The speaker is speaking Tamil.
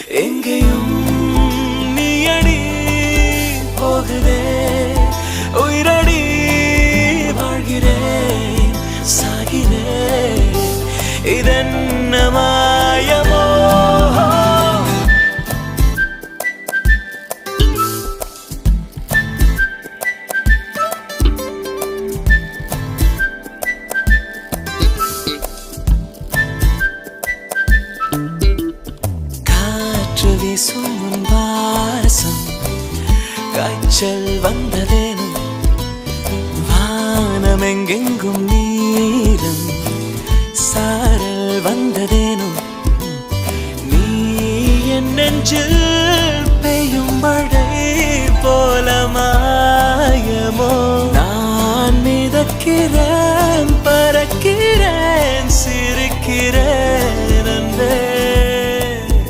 எங்கேயும் நீயடி போகுதே உயிரடி வாழ்கிறேன் சாகிறேன் இதென்ன மாயமோ காற்று வீசும் உன் வாசம் காய்ச்சல் வந்ததேனும் வானம் எங்கெங்கும் நீரம் சாரல் வந்ததேனும் நீ என் நெஞ்சில் பெய்யும் மழை